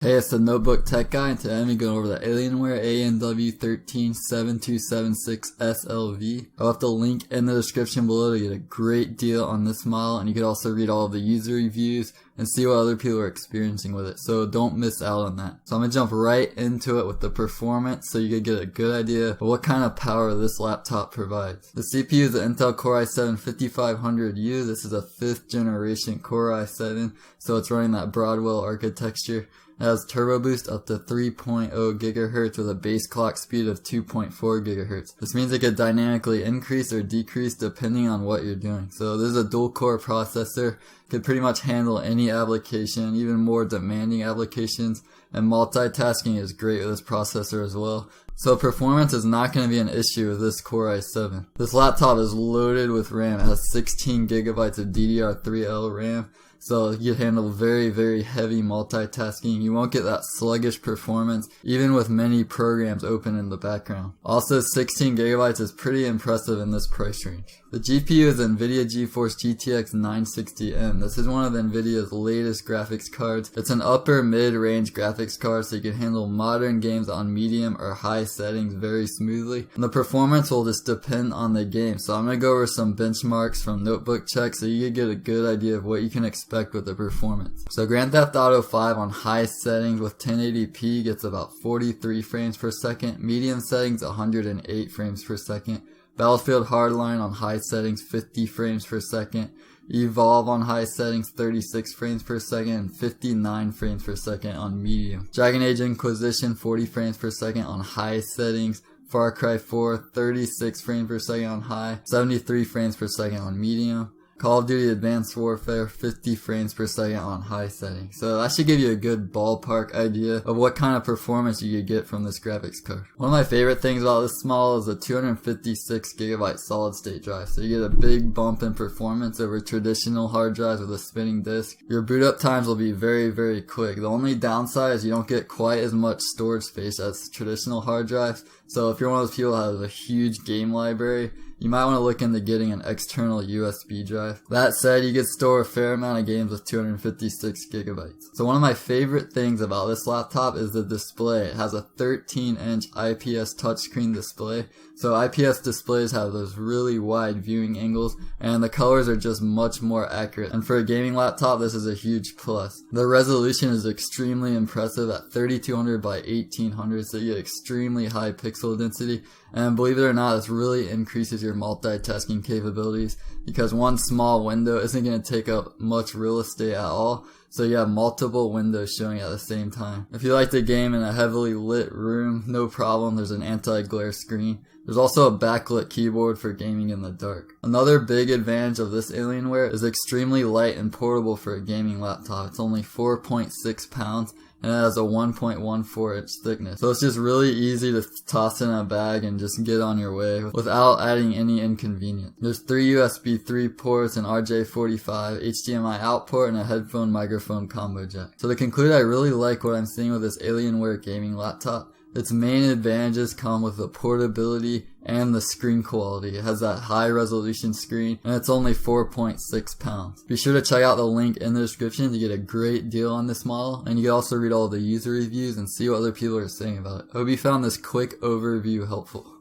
Hey, it's the Notebook Tech Guy, and today I'm going to go over the Alienware ANW13-7276SLV. I'll have the link in the description below to get a great deal on this model, and you can also read all of the user reviews and see what other people are experiencing with it, so don't miss out on that. So I'm going to jump right into it with the performance so you can get a good idea of what kind of power this laptop provides. The CPU is the Intel Core i7-5500U. This is a 5th generation Core i7, so it's running that Broadwell architecture. It has turbo boost up to 3.0 GHz with a base clock speed of 2.4 GHz. This means it could dynamically increase or decrease depending on what you're doing. So this is a dual core processor, could pretty much handle any application, even more demanding applications, and multitasking is great with this processor as well. So performance is not going to be an issue with this Core i7. This laptop is loaded with RAM. It has 16 gigabytes of DDR3L RAM. So you can handle very heavy multitasking. You won't get that sluggish performance even with many programs open in the background. Also 16 gigabytes is pretty impressive in this price range. The GPU is NVIDIA GeForce GTX 960M. This is one of NVIDIA's latest graphics cards. It's an upper mid-range graphics card so you can handle modern games on medium or high settings very smoothly. And the performance will just depend on the game. So I'm going to go over some benchmarks from Notebook Check so you can get a good idea of what you can expect with the performance. So Grand Theft Auto 5 on high settings with 1080p gets about 43 frames per second, medium settings 108 frames per second, Battlefield Hardline on high settings 50 frames per second, Evolve on high settings 36 frames per second and 59 frames per second on medium. Dragon Age Inquisition 40 frames per second on high settings, Far Cry 4 36 frames per second on high, 73 frames per second on medium. Call of Duty Advanced Warfare 50 frames per second on high settings. So that should give you a good ballpark idea of what kind of performance you could get from this graphics card. One of my favorite things about this model is the 256 gigabyte solid state drive. So you get a big bump in performance over traditional hard drives with a spinning disk. Your boot up times will be very quick. The only downside is you don't get quite as much storage space as traditional hard drives. So if you're one of those people that has a huge game library, you might want to look into getting an external USB drive. That said, you could store a fair amount of games with 256 gigabytes. So one of my favorite things about this laptop is the display. It has a 13-inch IPS touchscreen display. So IPS displays have those really wide viewing angles, and the colors are just much more accurate. And for a gaming laptop, this is a huge plus. The resolution is extremely impressive at 3200 by 1800, so you get extremely high pixel density. And believe it or not, this really increases your multitasking capabilities because one small window isn't going to take up much real estate at all. So you have multiple windows showing at the same time. If you like to game in a heavily lit room, no problem, there's an anti-glare screen. There's also a backlit keyboard for gaming in the dark. Another big advantage of this Alienware is extremely light and portable for a gaming laptop. It's only 4.6 pounds. And it has a 1.14 inch thickness. So it's just really easy to toss in a bag and just get on your way without adding any inconvenience. There's 3 USB 3 ports, an RJ45, HDMI out port, and a headphone microphone combo jack. So to conclude, I really like what I'm seeing with this Alienware gaming laptop. Its main advantages come with the portability and the screen quality. It has that high resolution screen and it's only 4.6 pounds. Be sure to check out the link in the description to get a great deal on this model, and you can also read all the user reviews and see what other people are saying about it. I hope you found this quick overview helpful.